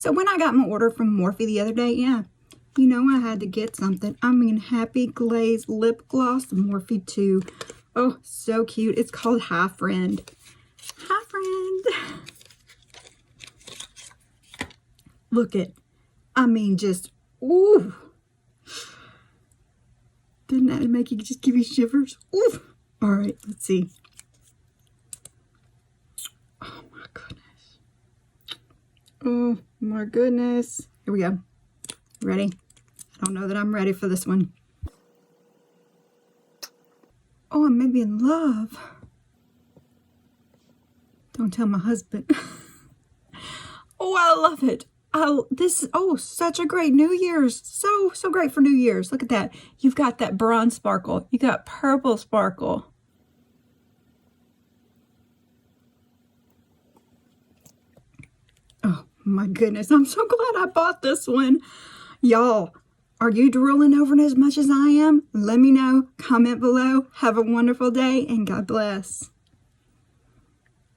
So when I got my order from Morphe the other day, yeah, you know I had to get something. I mean, Happy Glaze Lip Gloss Morphe 2. Oh, so cute. It's called hifriend. Hifriend. Look at, I mean, just, ooh. Didn't that make you just give you shivers? Ooh. All right, let's see. Oh my goodness. Oh my goodness. Here we go. Ready? I don't know that I'm ready for this one. Oh, I may be in love. Don't tell my husband. Oh, I love it. This is, oh, such a great New Year's. So great for New Year's. Look at that. You've got that bronze sparkle. You got purple sparkle. Oh my goodness. I'm so glad I bought this one. Y'all, are you drooling over it as much as I am? Let me know. Comment below. Have a wonderful day and God bless.